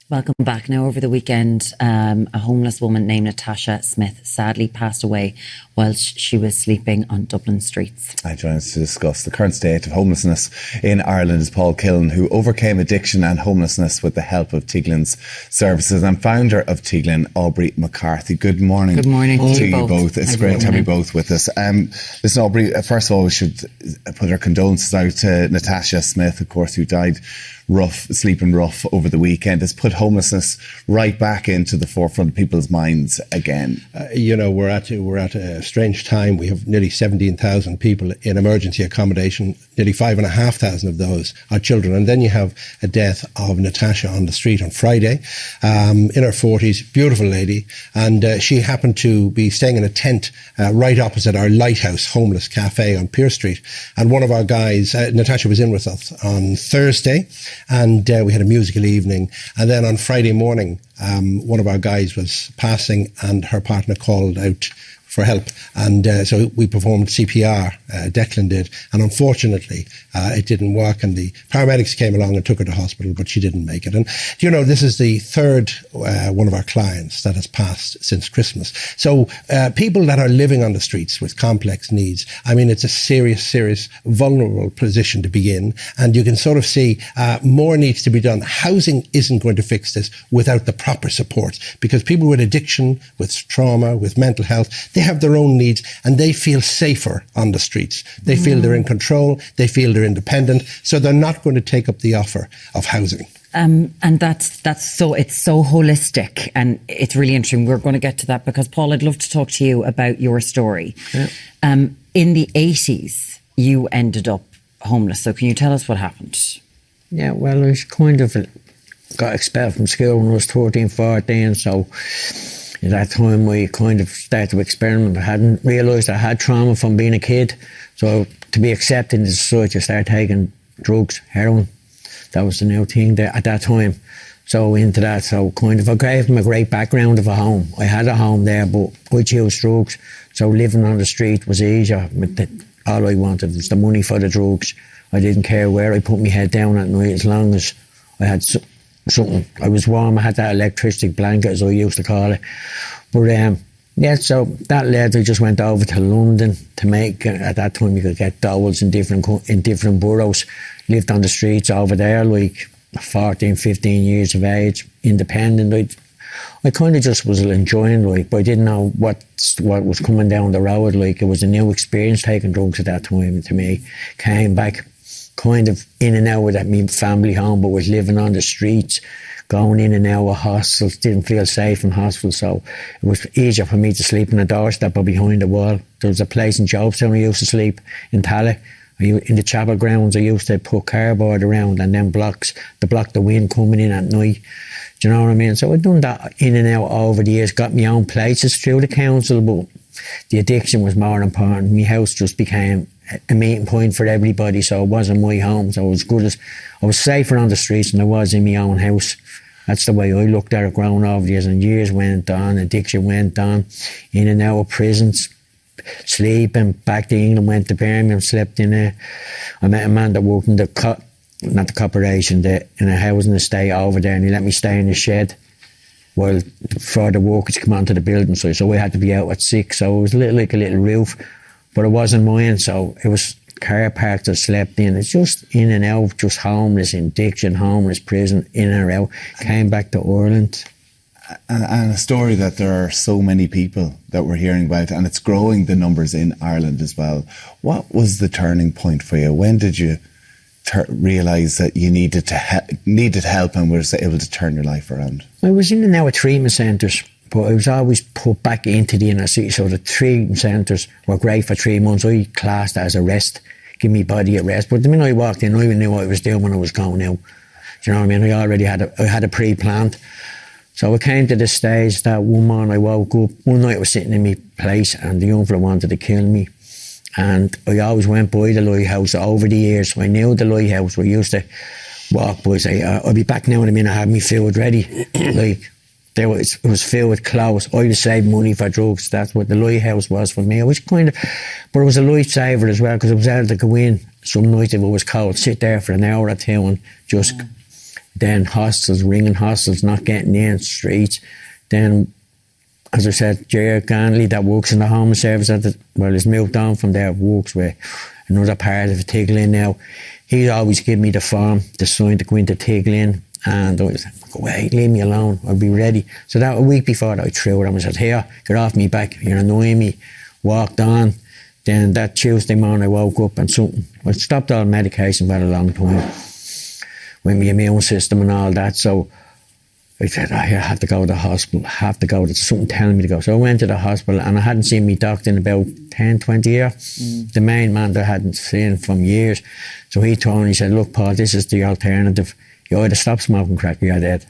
Welcome back. Now, over the weekend, a homeless woman named Natasha Smith sadly passed away whilst she was sleeping on Dublin streets. Joining us to discuss the current state of homelessness in Ireland is Paul Killen, who overcame addiction and homelessness with the help of Teaglin's services, and founder of Teaglin, Aubrey McCarthy. Good morning. Good morning to you both. It's great to have you both with us. Listen, Aubrey, first of all, we should put our condolences out to Natasha Smith, of course, who died sleeping rough over the weekend. Has put homelessness right back into the forefront of people's minds again. We're at a strange time. We have nearly 17,000 people in emergency accommodation. Nearly 5,500 of those are children. And then you have a death of Natasha on the street on Friday, in her 40s, beautiful lady. And she happened to be staying in a tent right opposite our Lighthouse Homeless Cafe on Pearse Street. And one of our guys, Natasha, was in with us on Thursday, and we had a musical evening. And then on Friday morning, one of our guys was passing and her partner called out for help, and so we performed CPR, Declan did, and unfortunately it didn't work, and the paramedics came along and took her to hospital, but she didn't make it. And this is the third one of our clients that has passed since Christmas. So people that are living on the streets with complex needs, I mean, it's a serious vulnerable position to be in, and you can sort of see more needs to be done. Housing isn't going to fix this without the proper supports, because people with addiction, with trauma, with mental health, they have their own needs, and they feel safer on the streets. They feel they're in control, they feel they're independent, so they're not going to take up the offer of housing. And it's so holistic, and it's really interesting. We're going to get to that, because Paul, I'd love to talk to you about your story. Yeah. In the 80s, you ended up homeless. So can you tell us what happened? Yeah, well, I was kind of got expelled from school when I was 13, 14, so at that time I kind of started to experiment. I hadn't realised I had trauma from being a kid, so to be accepted in society I started taking drugs, heroin. That was the new thing there at that time. So into that, so kind of I gave them a great background of a home. I had a home there, but I chose drugs, so living on the street was easier. All I wanted was the money for the drugs. I didn't care where I put my head down at night, as long as I had something. I was warm. I had that electricity blanket, as I used to call it. But so that led. I just went over to London to make. At that time, you could get doles in different boroughs. Lived on the streets over there, like 14, 15 years of age, independent. I kind of just was enjoying life, but I didn't know what was coming down the road. Like, it was a new experience taking drugs at that time to me. Came back kind of in and out of that my family home, but was living on the streets, going in and out of hostels, didn't feel safe in hostels, so it was easier for me to sleep on a doorstep or behind a wall. There was a place in Jobstown I used to sleep, in Tala. In the chapel grounds I used to put cardboard around and then to block the wind coming in at night. Do you know what I mean? So I'd done that in and out over the years, got my own places through the council, but the addiction was more important. My house just became a meeting point for everybody, so it wasn't my home. So I was safer on the streets than I was in my own house. That's the way I looked at it growing over the years, and years went on, addiction went on, in and out of prisons, sleeping, back to England, went to Birmingham, slept in there. I met a man that worked in not the corporation, in a housing estate over there, and he let me stay in the shed while further workers come onto the building site, so I had to be out at 6, so it was like a little roof, but it wasn't mine, so it was car parks I slept in. It's just in and out, just homeless, addiction, homeless, prison, in and out. Came back to Ireland. And a story that there are so many people that we're hearing about, and it's growing the numbers in Ireland as well. What was the turning point for you? When did you realise that you needed help and was able to turn your life around? I was in and out of treatment centres, but I was always put back into the inner city, so the treatment centres were great for 3 months. I classed that as a rest, give me body a rest. But the minute I walked in, I even knew what I was doing when I was going out. Do you know what I mean? I already had a pre-planned. So I came to the stage that one morning I woke up. One night I was sitting in my place and the young fella wanted to kill me. And I always went by the lighthouse over the years. I knew the lighthouse. We used to walk by, say, I'll be back now in a minute, I have my food ready. Like, it was filled with clothes. I was saving money for drugs. That's what the lighthouse was for me. It was but it was a lifesaver as well, because I was able to go in some nights if it was cold, sit there for an hour or two and just then hostels, ringing hostels, not getting in, streets. Then, as I said, Jerry Ganley, that works in the home service, he's moved on from there, works with another part of Tiglin now. He'd always give me the form, the sign to go into Tiglin, and I was like, go away, leave me alone, I'll be ready. So that a week before that, I threw it, I said, here, get off me back, you're annoying me. Walked on. Then that Tuesday morning I woke up and I stopped all medication for a long time with my immune system and all that. So I said, I have to go to the hospital, there's something telling me to go. So I went to the hospital and I hadn't seen my doctor in about 10, 20 years. The main man that I hadn't seen from years. So he told me, he said, look, Paul, this is the alternative. You either stop smoking crack or you're dead.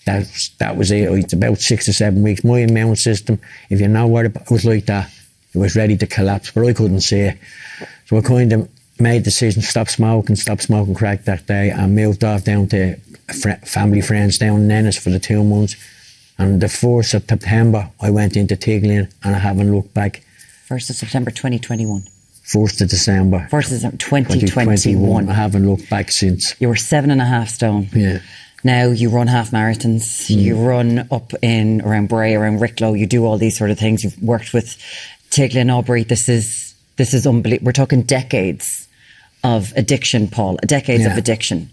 That was it. It's about 6 or 7 weeks. My immune system, if you know what it was like that, it was ready to collapse, but I couldn't see it. So I kind of made the decision, stop smoking crack that day, and moved off down to family friends down in Ennis for the 2 months. And the 1st of September, I went into Tiglin and I haven't looked back. 1st of September 2021. 1st of December. 1st of December 2021. I haven't looked back since. You were 7.5 stone. Yeah. Now you run half marathons, you run up in around Bray, around Wicklow, you do all these sort of things. You've worked with Tiglin and Aubrey. This is unbelievable. We're talking decades of addiction, Paul, decades of addiction.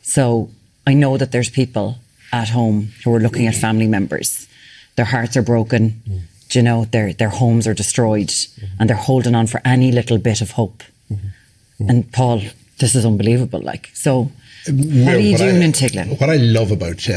So I know that there's people at home who are looking at family members. Their hearts are broken, you know, their homes are destroyed, and they're holding on for any little bit of hope. And Paul, this is unbelievable. So how are you doing in Tiglin? What I love about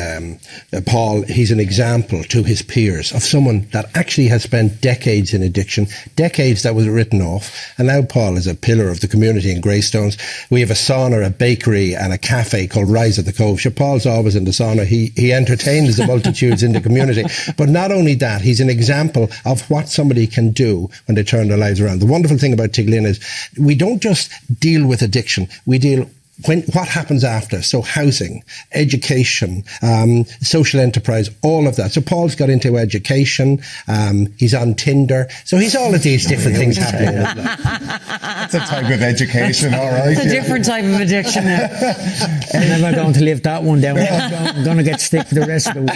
Paul, he's an example to his peers of someone that actually has spent decades in addiction, decades that was written off, and now Paul is a pillar of the community in Greystones. We have a sauna, a bakery and a cafe called Rise at the Cove. Sure, Paul's always in the sauna. He entertains the multitudes in the community. But not only that, he's an example of what somebody can do when they turn their lives around. The wonderful thing about Tiglin is we don't just deal with addiction, we deal what happens after. So housing, education, social enterprise, all of that. So Paul's got into education, he's on Tinder, so he's all of these different things happening. That's a type of education, all right. It's a different type of addiction now. I'm never going to live that one down. I'm going to get sick for the rest of the week.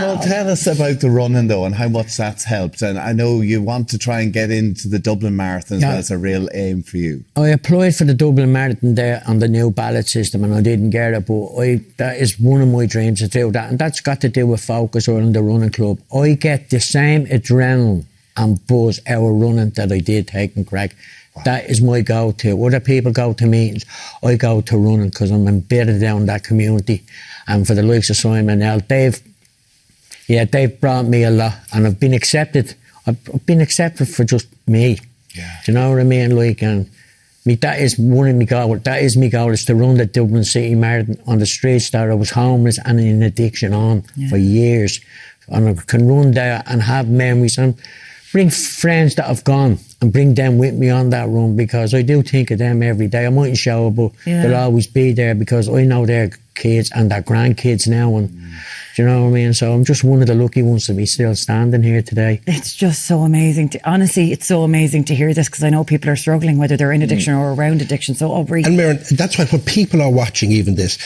Well, tell us about the running though and how much that's helped. And I know you want to try and get into the Dublin Marathon as a real aim for you. I applied for the Dublin Marathon there on the new ballot system and I didn't get it, but that is one of my dreams to do that, and that's got to do with Focus or in the running club. I get the same adrenaline and buzz out of running that I did taking crack. Wow. That is my go-to. Other people go to meetings, I go to running because I'm embedded down that community. And for the likes of Simon and Al, they've brought me a lot, and I've been accepted. I've been accepted for just me. Yeah. Do you know what I mean? That is one of my goals. That is my goal, is to run the Dublin City Marathon on the streets that I was homeless and in addiction on for years. And I can run there and have memories and bring friends that have gone and bring them with me on that run, because I do think of them every day. I mightn't show up, but they'll always be there because I know their kids and their grandkids now. And do you know what I mean? So I'm just one of the lucky ones to be still standing here today. It's just so amazing. Honestly, it's so amazing to hear this, because I know people are struggling, whether they're in addiction or around addiction. So, Aubrey. And Miriam, that's why when people are watching even this,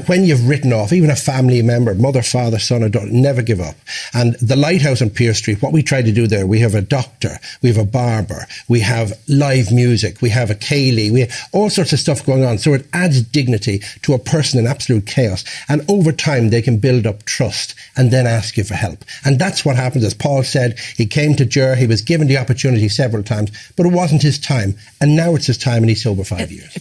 when you've written off even a family member, mother, father, son or daughter, never give up. And the Lighthouse on Pier Street, what we try to do there, we have a doctor, we have a barber, we have live music, we have a ceilidh, we have all sorts of stuff going on. So it adds dignity to a person in absolute chaos. And over time, they can build up trust and then ask you for help. And that's what happens. As Paul said, he came to Ger, he was given the opportunity several times, but it wasn't his time. And now it's his time, and he's sober 5 years.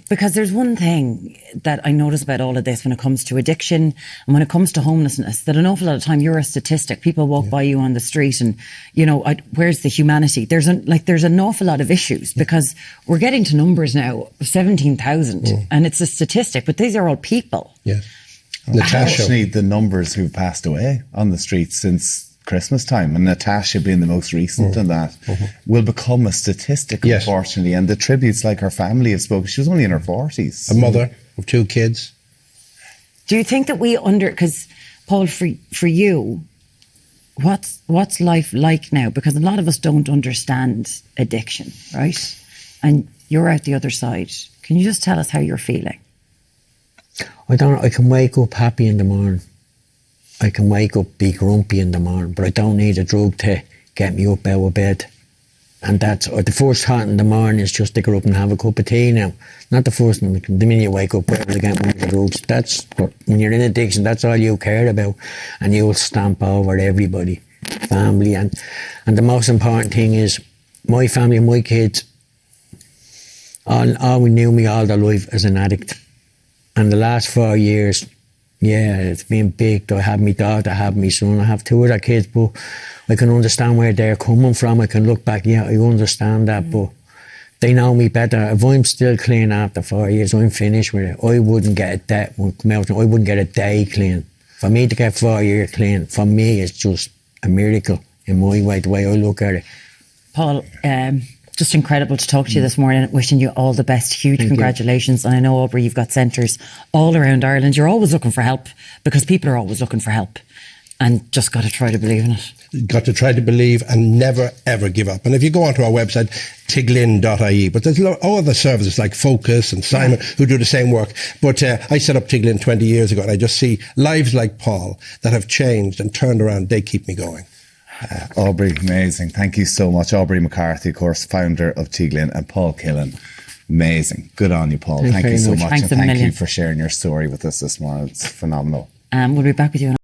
Because there's one thing that I notice about all of this when it comes to addiction and when it comes to homelessness, that an awful lot of time you're a statistic. People walk by you on the street and, you know, where's the humanity? There's an awful lot of issues, because we're getting to numbers now of 17,000 and it's a statistic, but these are all people. Yes. Natasha, actually, the numbers who've passed away on the streets since Christmas time, and Natasha being the most recent in that, will become a statistic, unfortunately. And the tributes, like her family have spoken, she was only in her 40s. A mother of 2 kids. Do you think that because Paul, for you, what's life like now? Because a lot of us don't understand addiction, right? And you're out the other side. Can you just tell us how you're feeling? I can wake up happy in the morning. I can wake up, be grumpy in the morning, but I don't need a drug to get me up out of bed. And that's the first thought in the morning is just to get up and have a cup of tea now. Not the first thing. The minute you wake up, where to get one of the drugs. That's when you're in addiction, that's all you care about. And you'll stamp over everybody, family. And the most important thing is my family and my kids all knew me all their life as an addict. And the last 4 years, yeah, it's been big. I have my daughter, I have my son, I have 2 other kids, but I can understand where they're coming from. I can look back, yeah, I understand that, but they know me better. If I'm still clean after 4 years, I'm finished with it. I wouldn't get a day, I wouldn't get a day clean. For me to get 4 years clean, for me, it's just a miracle in my way, the way I look at it. Paul, just incredible to talk to you this morning. Wishing you all the best. Huge congratulations. And I know, Aubrey, you've got centres all around Ireland. You're always looking for help, because people are always looking for help, and just got to try to believe in it. Got to try to believe and never ever give up. And if you go onto our website, tiglin.ie, but there's all other services like Focus and Simon who do the same work. But I set up Tiglin 20 years ago, and I just see lives like Paul that have changed and turned around. They keep me going. Aubrey, amazing. Thank you so much. Aubrey McCarthy, of course, founder of Tiglin, and Paul Killen. Amazing. Good on you, Paul. Thank you so much. Thanks and a million. you for sharing your story with us this morning. It's phenomenal. We'll be back with you